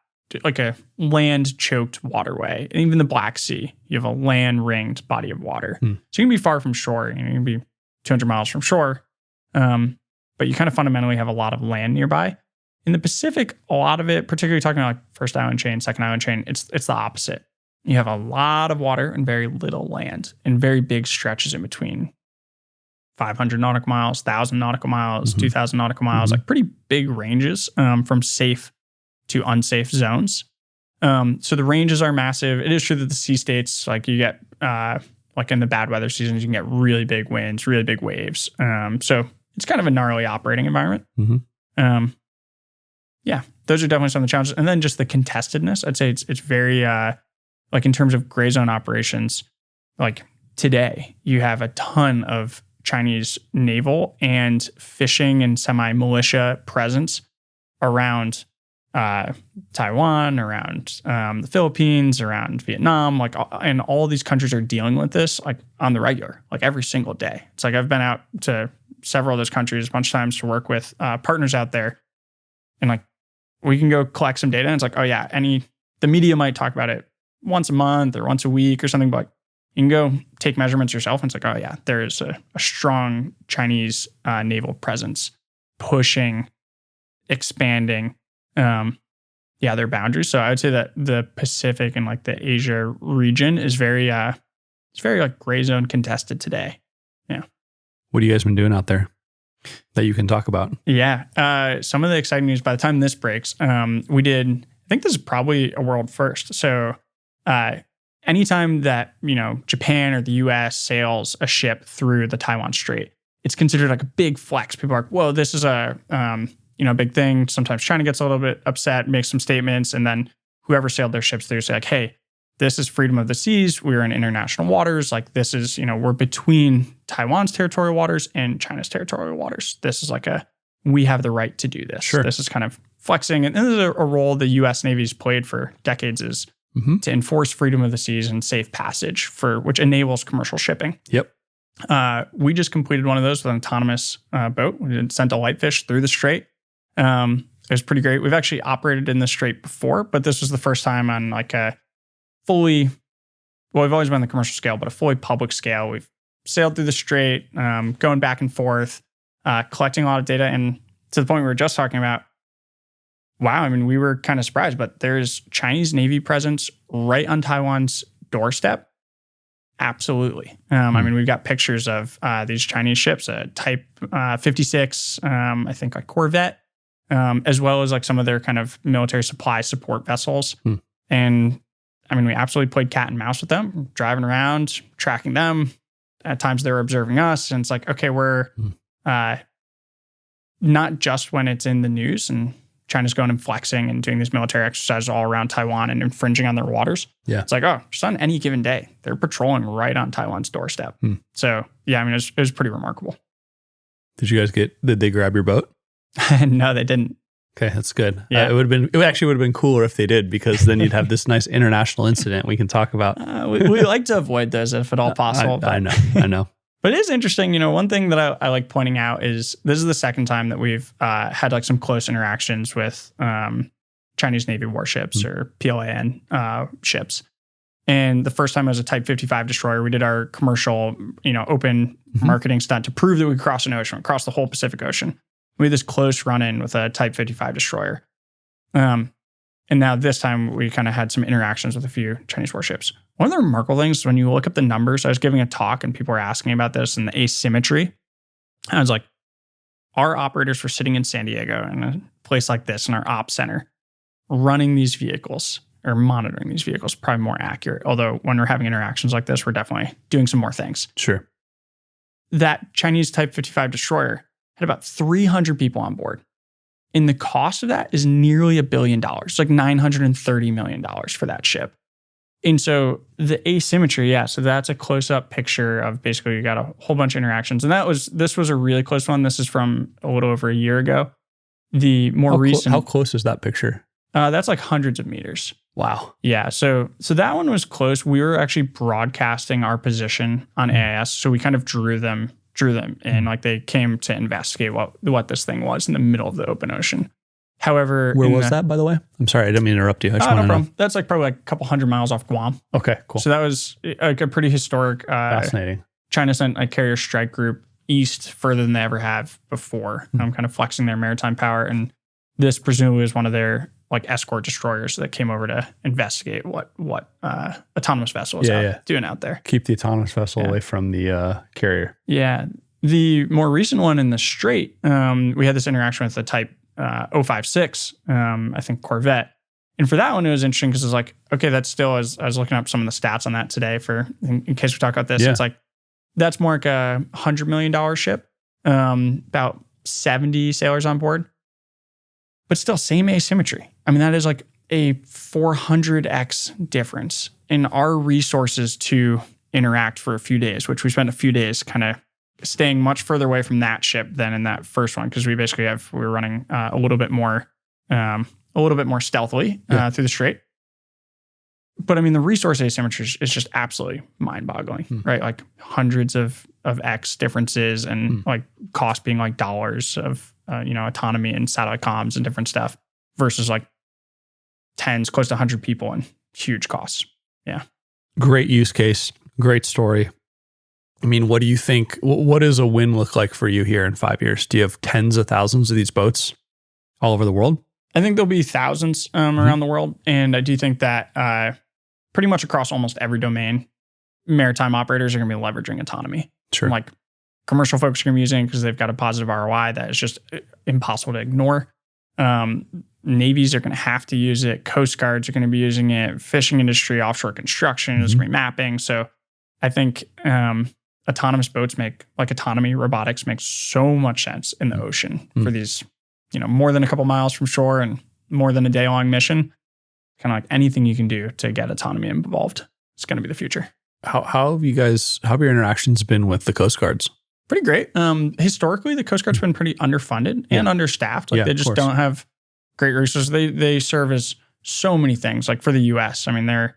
Speaker 2: like a land choked waterway. And even the Black Sea, you have a land ringed body of water. So you can be far from shore. You can be 200 miles from shore. But you kind of fundamentally have a lot of land nearby. In the Pacific, a lot of it, particularly talking about like first island chain, second island chain, it's the opposite. You have a lot of water and very little land, and very big stretches in between. 500 nautical miles, 1,000 nautical miles, 2,000 nautical miles, like pretty big ranges from safe to unsafe zones. So the ranges are massive. It is true that the sea states, like you get, like in the bad weather seasons, you can get really big winds, really big waves. So it's kind of a gnarly operating environment. Yeah, those are definitely some of the challenges. And then just the contestedness. I'd say it's very, like in terms of gray zone operations, like today, you have a ton of Chinese naval and fishing and semi-militia presence around Taiwan, around the Philippines, around Vietnam, like, and all these countries are dealing with this like on the regular, like every single day. It's like I've been out to several of those countries a bunch of times to work with partners out there, and like we can go collect some data, and it's like, oh yeah, the media might talk about it once a month or once a week or something, but like, you can go take measurements yourself, and it's like, oh yeah, there is a strong Chinese naval presence pushing, expanding. their boundaries. So I would say that the Pacific and like the Asia region is very it's very like gray zone contested today. Yeah.
Speaker 1: What have you guys been doing out there that you can talk about?
Speaker 2: Yeah. Some of the exciting news by the time this breaks, we did, I think this is probably a world first. So anytime that, Japan or the US sails a ship through the Taiwan Strait, it's considered like a big flex. People are like, whoa, this is a big thing. Sometimes China gets a little bit upset, makes some statements, and then whoever sailed their ships through say like, hey, this is freedom of the seas. We're in international waters. Like this is, we're between Taiwan's territorial waters and China's territorial waters. This is like we have the right to do this.
Speaker 1: Sure.
Speaker 2: This is kind of flexing. And this is a role the U.S. Navy's played for decades is to enforce freedom of the seas and safe passage which enables commercial shipping.
Speaker 1: Yep.
Speaker 2: We just completed one of those with an autonomous boat. We sent a Lightfish through the Strait. It was pretty great. We've actually operated in the Strait before, but this was the first time on like a we've always been on the commercial scale, but a fully public scale. We've sailed through the Strait, going back and forth, collecting a lot of data. And to the point we were just talking about, wow, I mean, we were kind of surprised, but there's Chinese Navy presence right on Taiwan's doorstep. Absolutely. I mean, we've got pictures of these Chinese ships, a Type 56, I think a corvette, as well as like some of their kind of military supply support vessels. And I mean, we absolutely played cat and mouse with them, driving around, tracking them. At times they were observing us. And it's like, okay, we're not just when it's in the news and China's going and flexing and doing these military exercises all around Taiwan and infringing on their waters. Yeah. It's like, oh, just on any given day, they're patrolling right on Taiwan's doorstep. So yeah, I mean, it was pretty remarkable.
Speaker 1: Did they grab your boat?
Speaker 2: No, they didn't.
Speaker 1: Okay, that's good. Yeah. It actually would have been cooler if they did, because then you'd have this nice international incident we can talk about.
Speaker 2: We like to avoid those if at all possible.
Speaker 1: I know.
Speaker 2: But it is interesting. One thing that I like pointing out is this is the second time that we've had like some close interactions with Chinese Navy warships or PLAN ships. And the first time it was a Type 55 destroyer. We did our commercial, open marketing stunt to prove that we crossed an ocean, across the whole Pacific Ocean. We had this close run-in with a Type 55 destroyer. And now this time we kind of had some interactions with a few Chinese warships. One of the remarkable things, when you look up the numbers, I was giving a talk and people were asking about this and the asymmetry. I was like, our operators were sitting in San Diego in a place like this in our ops center, running these vehicles or monitoring these vehicles, probably more accurate. Although when we're having interactions like this, we're definitely doing some more things.
Speaker 1: Sure.
Speaker 2: That Chinese Type 55 destroyer had about 300 people on board. And the cost of that is nearly $1 billion, like $930 million for that ship. And so the asymmetry, so that's a close-up picture of basically you got a whole bunch of interactions. And this was a really close one. This is from a little over a year ago. The more recent...
Speaker 1: How close is that picture?
Speaker 2: That's like hundreds of meters.
Speaker 1: Wow.
Speaker 2: Yeah. So that one was close. We were actually broadcasting our position on AIS. So we kind of drew them and like they came to investigate what this thing was in the middle of the open ocean. However,
Speaker 1: where was that, by the way? I'm sorry, I didn't mean to interrupt you. I just
Speaker 2: no problem. That's like probably like a couple hundred miles off Guam.
Speaker 1: Okay, cool.
Speaker 2: So that was like a pretty historic.
Speaker 1: Fascinating.
Speaker 2: China sent a carrier strike group east further than they ever have before. Kind of flexing their maritime power, and this presumably was one of their like escort destroyers that came over to investigate what autonomous vessel was doing out there.
Speaker 1: Keep the autonomous vessel away from the carrier.
Speaker 2: Yeah. The more recent one in the Strait, we had this interaction with the Type 056, I think corvette. And for that one, it was interesting because it was like, okay, that's still, as I was looking up some of the stats on that today in case we talk about this, it's like, that's more like a $100 million ship, about 70 sailors on board. But still, same asymmetry. I mean, that is like a 400x difference in our resources to interact for a few days, which we spent a few days kind of staying much further away from that ship than in that first one, because we were running a little bit more stealthily through the Strait. But I mean, the resource asymmetry is just absolutely mind-boggling, right? Like hundreds of X differences and like cost being like dollars of autonomy and satellite comms and different stuff versus like tens, close to 100 people and huge costs. Yeah.
Speaker 1: Great use case. Great story. I mean, what do you think? What does a win look like for you here in 5 years? Do you have tens of thousands of these boats all over the world?
Speaker 2: I think there'll be thousands around the world. And I do think that pretty much across almost every domain, maritime operators are going to be leveraging autonomy.
Speaker 1: Sure.
Speaker 2: Like commercial folks are going to be using it because they've got a positive ROI that is just impossible to ignore. Navies are going to have to use it. Coast guards are going to be using it. Fishing industry, offshore construction is going to be mapping. So I think autonomous boats autonomy robotics makes so much sense in the ocean for these, more than a couple miles from shore and more than a day-long mission. Kind of like anything you can do to get autonomy involved. It's going to be the future.
Speaker 1: How have your interactions been with the Coast Guards?
Speaker 2: Pretty great. Historically, the Coast Guard's been pretty underfunded and understaffed. They just don't have great resources. They serve as so many things. Like for the U.S., I mean, they're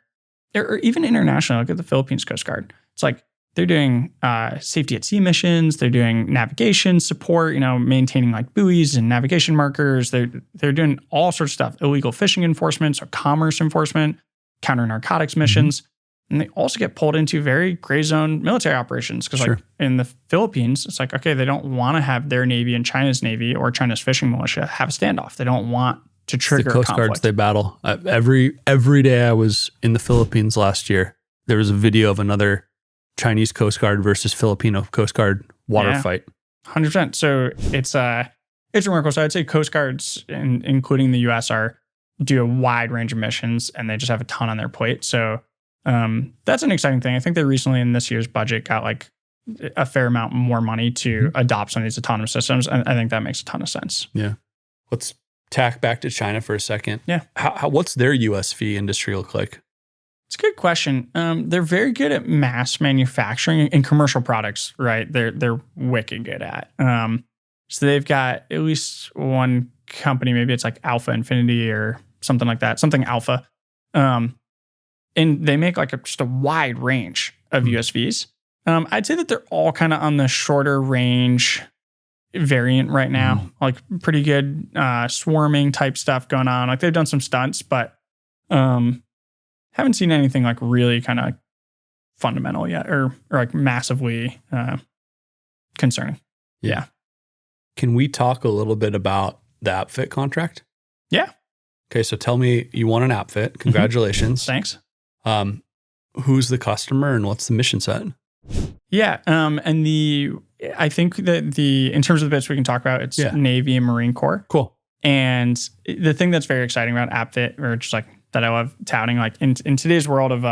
Speaker 2: even international. Look at the Philippines Coast Guard. It's like they're doing safety at sea missions. They're doing navigation support. Maintaining like buoys and navigation markers. They're doing all sorts of stuff. Illegal fishing enforcement, or commerce enforcement, counter narcotics missions. And they also get pulled into very gray zone military operations because like in the Philippines, it's like, okay, they don't want to have their Navy and China's Navy or China's fishing militia have a standoff. They don't want to trigger
Speaker 1: the Coast Guards they battle. Every day I was in the Philippines last year, there was a video of another Chinese Coast Guard versus Filipino Coast Guard water fight.
Speaker 2: 100%. So it's remarkable. So I'd say Coast Guards, including the U.S., do a wide range of missions and they just have a ton on their plate. So that's an exciting thing. I think they recently in this year's budget got like a fair amount more money to adopt some of these autonomous systems. And I think that makes a ton of sense.
Speaker 1: Yeah. Let's tack back to China for a second.
Speaker 2: Yeah.
Speaker 1: What's their USV industry look like?
Speaker 2: It's a good question. They're very good at mass manufacturing and commercial products, right? They're wicked good at. So they've got at least one company, maybe it's like Alpha Infinity or something like that, something Alpha. And they make like just a wide range of USVs. I'd say that they're all kind of on the shorter range variant right now, like pretty good swarming type stuff going on. Like they've done some stunts, but haven't seen anything like really kind of fundamental yet or like massively concerning. Yeah.
Speaker 1: Can we talk a little bit about the APFIT contract?
Speaker 2: Yeah.
Speaker 1: Okay, so tell me, you won an APFIT. Congratulations.
Speaker 2: Thanks.
Speaker 1: Who's the customer and what's the mission set?
Speaker 2: Yeah. And I think that in terms of the bits we can talk about, it's Navy and Marine Corps.
Speaker 1: Cool.
Speaker 2: And the thing that's very exciting about APFIT, or just like that I love touting, like in today's world of,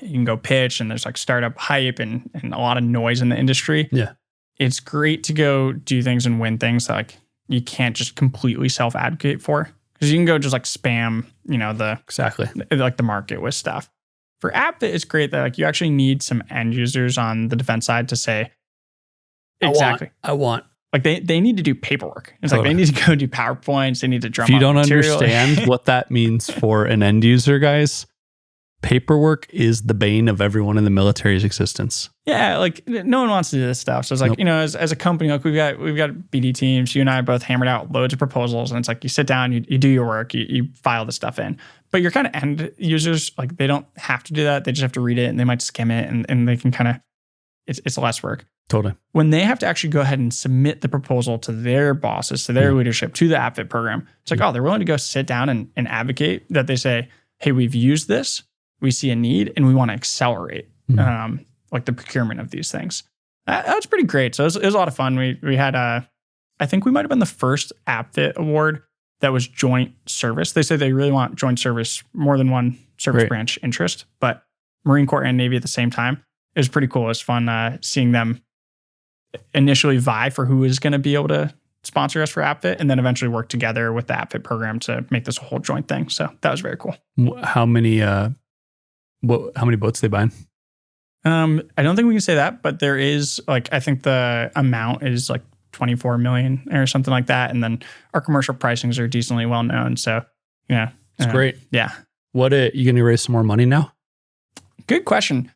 Speaker 2: you can go pitch and there's like startup hype and a lot of noise in the industry.
Speaker 1: Yeah.
Speaker 2: It's great to go do things and win things that like you can't just completely self-advocate for. Because you can go just like spam, the market with stuff. For APFIT, it's great that like you actually need some end users on the defense side to say,
Speaker 1: I want.
Speaker 2: Like they need to do paperwork. It's like they need to go do PowerPoints. They need to drum up material.
Speaker 1: If you don't understand what that means for an end user, guys, paperwork is the bane of everyone in the military's existence.
Speaker 2: Yeah, like no one wants to do this stuff. So it's like, as a company, like we've got BD teams. You and I both hammered out loads of proposals, and it's like you sit down, you do your work, you file the stuff in. But your kind of end users, like they don't have to do that. They just have to read it, and they might skim it, and they can kind of it's less work.
Speaker 1: Totally.
Speaker 2: When they have to actually go ahead and submit the proposal to their bosses, to their leadership, to the APFIT program, it's like, they're willing to go sit down and advocate that they say, hey, we've used this. We see a need and we want to accelerate like the procurement of these things. That's pretty great. So it was a lot of fun. We had I think we might have been the first APFIT award that was joint service. They say they really want joint service, more than one service branch interest, but Marine Corps and Navy at the same time. It was pretty cool. It was fun seeing them initially vie for who is going to be able to sponsor us for APFIT, and then eventually work together with the APFIT program to make this a whole joint thing. So that was very cool.
Speaker 1: How many boats they buying?
Speaker 2: I don't think we can say that, but there is like, I think the amount is like 24 million or something like that. And then our commercial pricings are decently well known. So yeah,
Speaker 1: it's great.
Speaker 2: Yeah.
Speaker 1: You going to raise some more money now?
Speaker 2: Good question.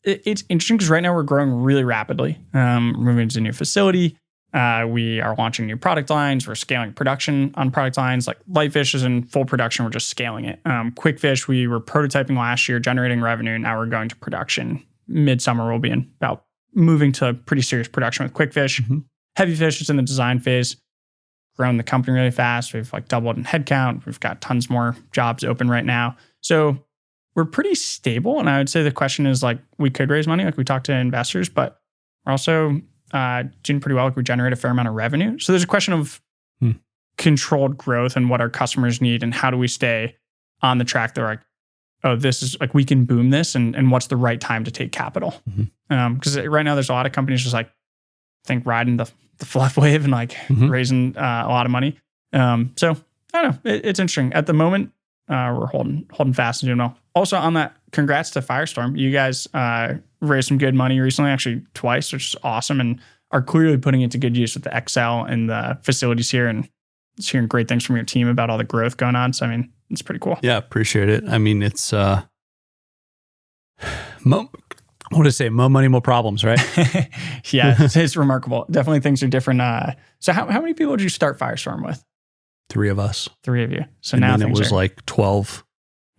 Speaker 2: It's interesting because right now we're growing really rapidly. Moving to a new facility. We are launching new product lines. We're scaling production on product lines. Like Lightfish is in full production. We're just scaling it. Quickfish, we were prototyping last year, generating revenue. Now we're going to production. Midsummer, we'll be moving to pretty serious production with Quickfish. Heavyfish is in the design phase. grown the company really fast. We've like doubled in headcount. We've got tons more jobs open right now. So we're pretty stable. And I would say the question is like, we could raise money, like we talked to investors, but we're also doing pretty well. Like we generate a fair amount of revenue. So there's a question of controlled growth and what our customers need and how do we stay on the track. They're like, oh, this is like, we can boom this and what's the right time to take capital? Because right now there's a lot of companies just like, think riding the fluff wave and like raising a lot of money. So I don't know. It's interesting. At the moment, we're holding fast and doing well. Also on that, congrats to Firestorm. You guys raised some good money recently, actually twice, which is awesome, and are clearly putting it to good use with the Excel and the facilities here, and just hearing great things from your team about all the growth going on. So I mean, it's pretty cool.
Speaker 1: Yeah, appreciate it. I mean, it's what do I say? More money, more problems, right?
Speaker 2: Yeah, it's remarkable. Definitely things are different. So how many people did you start Firestorm with?
Speaker 1: 3 of us.
Speaker 2: 3 of you. So
Speaker 1: and
Speaker 2: now
Speaker 1: then it was like 12.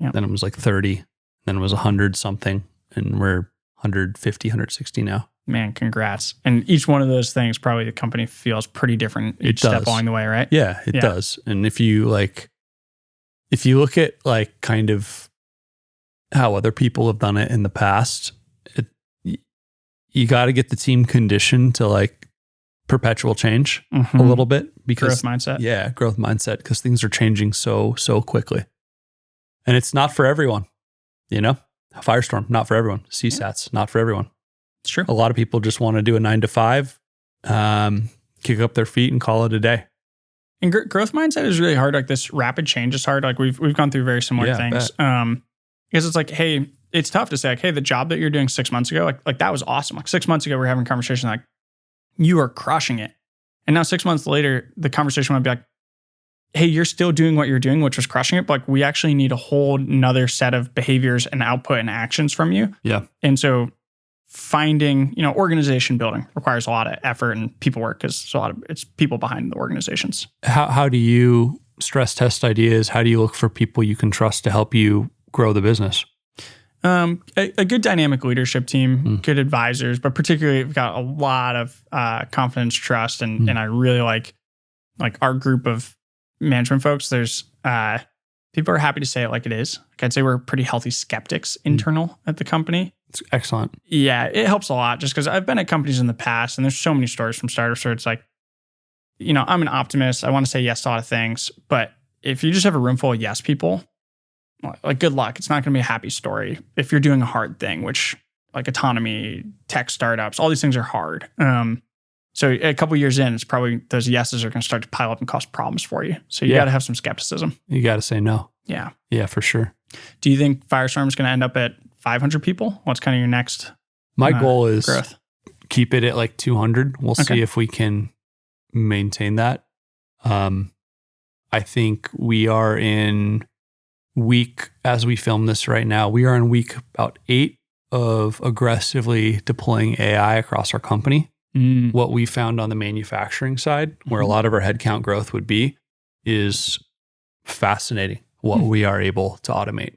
Speaker 2: Yep.
Speaker 1: Then it was like 30. Then it was 100 something. And we're 150, 160 now.
Speaker 2: Man, congrats. And each one of those things, probably the company feels pretty different each step along the way, right?
Speaker 1: Yeah, it does. And if you look at like kind of how other people have done it in the past, you got to get the team conditioned to like perpetual change a little bit, because
Speaker 2: growth mindset.
Speaker 1: Yeah, growth mindset, because things are changing so quickly. And it's not for everyone, you know? Firestorm, not for everyone. Seasats, not for everyone.
Speaker 2: It's true.
Speaker 1: A lot of people just want to do a 9 to 5, kick up their feet and call it a day.
Speaker 2: And growth mindset is really hard. Like this rapid change is hard. Like we've gone through very similar things. Because it's like, hey, it's tough to say like, hey, the job that you're doing 6 months ago, like that was awesome. Like 6 months ago, we were having a conversation like, you are crushing it. And now 6 months later, the conversation might be like, hey, you're still doing what you're doing, which was crushing it. But like, we actually need a whole nother set of behaviors and output and actions from you.
Speaker 1: Yeah.
Speaker 2: And so finding, organization building requires a lot of effort and people work, because it's people behind the organizations.
Speaker 1: How do you stress test ideas? How do you look for people you can trust to help you grow the business?
Speaker 2: A good dynamic leadership team, good advisors, but particularly we've got a lot of confidence, trust, and I really like our group of management folks. There's people are happy to say it like it is. Like I'd say we're pretty healthy skeptics internal at the company.
Speaker 1: It's excellent.
Speaker 2: Yeah, it helps a lot just because I've been at companies in the past and there's so many stories from startups where it's like, I'm an optimist. I want to say yes to a lot of things, but if you just have a room full of yes people, like good luck. It's not going to be a happy story if you're doing a hard thing, which like autonomy, tech startups, all these things are hard. So a couple of years in, it's probably those yeses are going to start to pile up and cause problems for you. So you got to have some skepticism.
Speaker 1: You got to say no.
Speaker 2: Yeah.
Speaker 1: Yeah, for sure.
Speaker 2: Do you think Firestorm is going to end up at 500 people? What's kind of your next
Speaker 1: My goal is
Speaker 2: growth?
Speaker 1: Keep it at like 200. We'll see if we can maintain that. I think we are in as we film this right now, we are in week about 8 of aggressively deploying AI across our company. What we found on the manufacturing side, where a lot of our headcount growth would be, is fascinating what we are able to automate.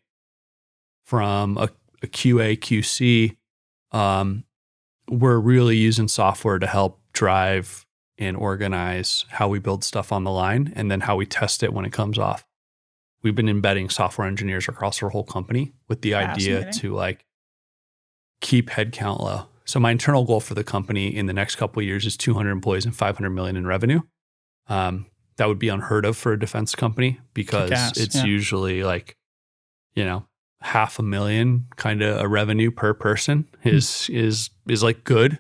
Speaker 1: From a QA, QC, we're really using software to help drive and organize how we build stuff on the line and then how we test it when it comes off. We've been embedding software engineers across our whole company with the idea to like keep headcount low. So my internal goal for the company in the next couple of years is 200 employees and 500 million in revenue. That would be unheard of for a defense company because it's usually like, $500,000 kind of a revenue per person is like good.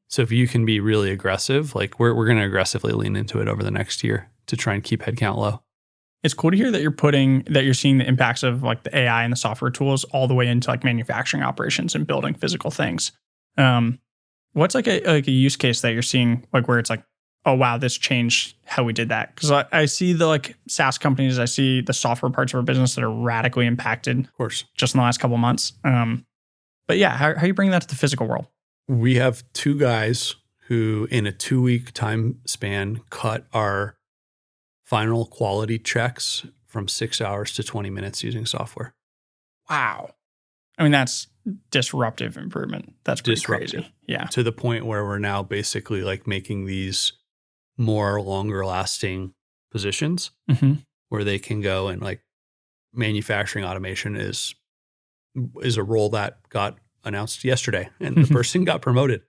Speaker 1: So if you can be really aggressive, like we're going to aggressively lean into it over the next year to try and keep headcount low.
Speaker 2: It's cool to hear that you're seeing the impacts of like the AI and the software tools all the way into like manufacturing operations and building physical things. What's like a use case that you're seeing, like where it's like, oh wow, this changed how we did that? Because I see the like SaaS companies, I see the software parts of our business that are radically impacted,
Speaker 1: of course,
Speaker 2: just in the last couple of months. But yeah, how are you bringing that to the physical world?
Speaker 1: We have 2 guys who, in a 2-week time span, cut our final quality checks from 6 hours to 20 minutes using software.
Speaker 2: Wow. I mean, that's disruptive improvement. That's pretty crazy. Yeah.
Speaker 1: To the point where we're now basically like making these more longer lasting positions where they can go and like manufacturing automation is a role that got announced yesterday and the person got promoted.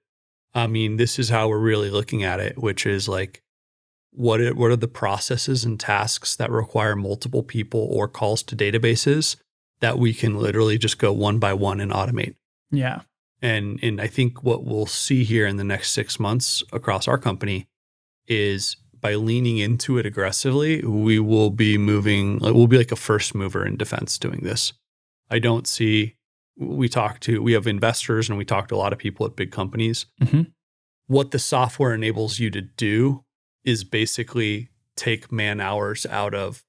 Speaker 1: I mean, this is how we're really looking at it, which is like, what are the processes and tasks that require multiple people or calls to databases that we can literally just go one by one and automate?
Speaker 2: Yeah.
Speaker 1: And I think what we'll see here in the next 6 months across our company is by leaning into it aggressively, we will be we'll be like a first mover in defense doing this. I don't see, we have investors and we talk to a lot of people at big companies. What the software enables you to do is basically take man hours out of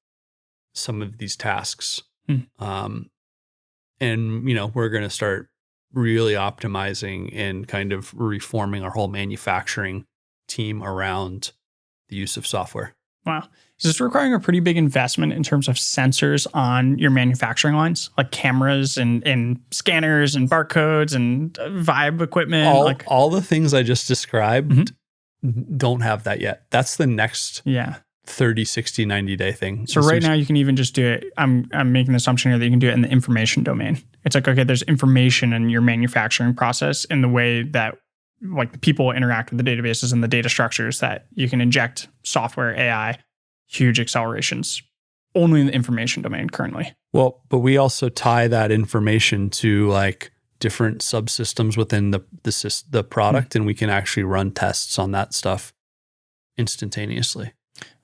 Speaker 1: some of these tasks. And, we're going to start really optimizing and kind of reforming our whole manufacturing team around the use of software.
Speaker 2: Wow. Is this requiring a pretty big investment in terms of sensors on your manufacturing lines, like cameras and scanners and barcodes and vibe equipment?
Speaker 1: All the things I just described don't have that yet. That's the next 30, 60, 90 day thing.
Speaker 2: So right now you can even just do it. I'm making the assumption here that you can do it in the information domain. It's like, okay, there's information in your manufacturing process in the way that like the people interact with the databases and the data structures that you can inject software, AI, huge accelerations only in the information domain currently.
Speaker 1: Well, but we also tie that information to like different subsystems within the product, and we can actually run tests on that stuff instantaneously.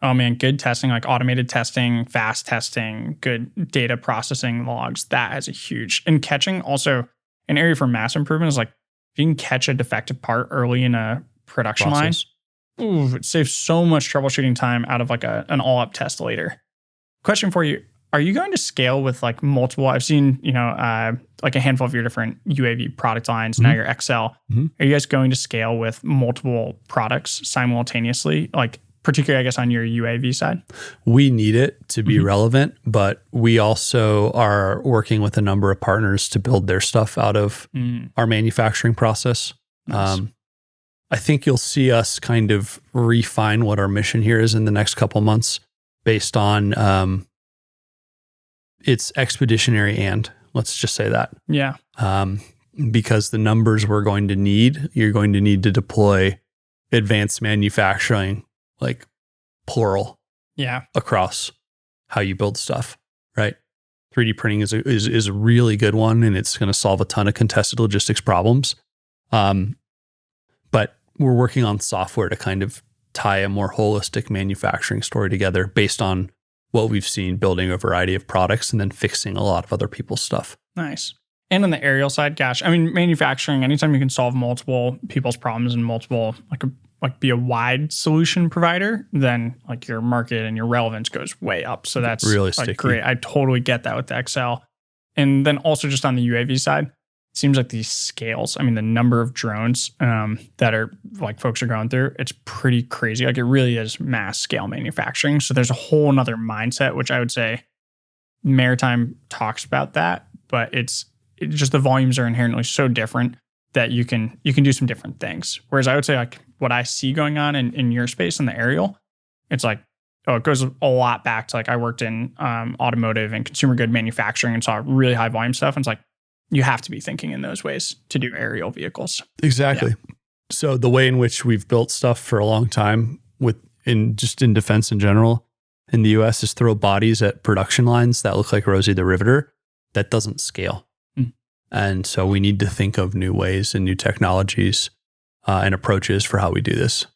Speaker 2: Oh man, good testing, like automated testing, fast testing, good data processing logs. That is a huge, and catching also an area for mass improvement is like, if you can catch a defective part early in a production line, it saves so much troubleshooting time out of like an all-up test later. Question for you. Are you going to scale with like multiple, I've seen, like a handful of your different UAV product lines, now your XL. Are you guys going to scale with multiple products simultaneously? Like particularly, I guess, on your UAV side?
Speaker 1: We need it to be relevant, but we also are working with a number of partners to build their stuff out of our manufacturing process. Nice. I think you'll see us kind of refine what our mission here is in the next couple months based on it's expeditionary and let's just say that.
Speaker 2: Yeah.
Speaker 1: Because the numbers we're going to need, you're going to need to deploy advanced manufacturing, like plural, across how you build stuff, right? 3D printing is a really good one, and it's going to solve a ton of contested logistics problems. But we're working on software to kind of tie a more holistic manufacturing story together based on what we've seen building a variety of products and then fixing a lot of other people's stuff.
Speaker 2: Nice. And on the aerial side, gosh, I mean, manufacturing, anytime you can solve multiple people's problems and multiple, like be a wide solution provider, then like your market and your relevance goes way up. So that's
Speaker 1: really
Speaker 2: like great. I totally get that with the XL. And then also just on the UAV side, it seems like these scales, I mean, the number of drones that are like folks are going through, it's pretty crazy. Like it really is mass scale manufacturing. So there's a whole nother mindset, which I would say Maritime talks about that, but it's just the volumes are inherently so different that you can do some different things. Whereas I would say like what I see going on in your space in the aerial, it's like, it goes a lot back to like I worked in automotive and consumer good manufacturing and saw really high volume stuff. And it's like, you have to be thinking in those ways to do aerial vehicles.
Speaker 1: Exactly. Yeah. So the way in which we've built stuff for a long time in defense in general in the US is throw bodies at production lines that look like Rosie the Riveter. That doesn't scale. And so we need to think of new ways and new technologies and approaches for how we do this.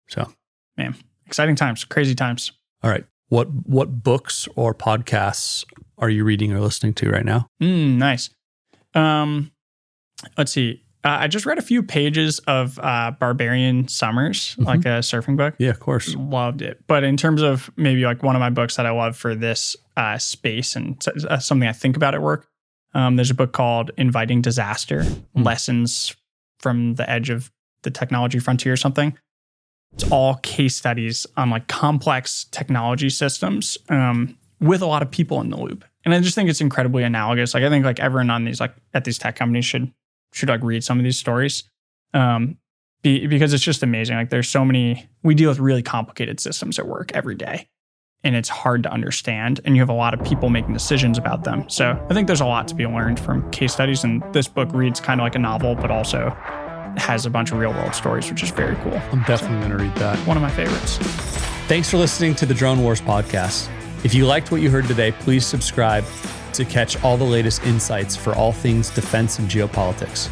Speaker 1: So,
Speaker 2: man, exciting times, crazy times.
Speaker 1: All right. What books or podcasts are you reading or listening to right now?
Speaker 2: Nice. Let's see. I just read a few pages of Barbarian Summers, like a surfing book.
Speaker 1: Yeah, of course.
Speaker 2: Loved it. But in terms of maybe like one of my books that I love for this space and something I think about at work, there's a book called Inviting Disaster, Lessons from the Edge of the Technology Frontier or something. It's all case studies on like complex technology systems with a lot of people in the loop. And I just think it's incredibly analogous. Like I think like everyone on these like at these tech companies should like read some of these stories. because it's just amazing. Like there's so many, we deal with really complicated systems at work every day, and it's hard to understand, and you have a lot of people making decisions about them. So I think there's a lot to be learned from case studies, and this book reads kind of like a novel, but also has a bunch of real world stories, which is very cool.
Speaker 1: I'm definitely going to read that.
Speaker 2: One of my favorites.
Speaker 1: Thanks for listening to the Drone Wars podcast. If you liked what you heard today, please subscribe to catch all the latest insights for all things defense and geopolitics.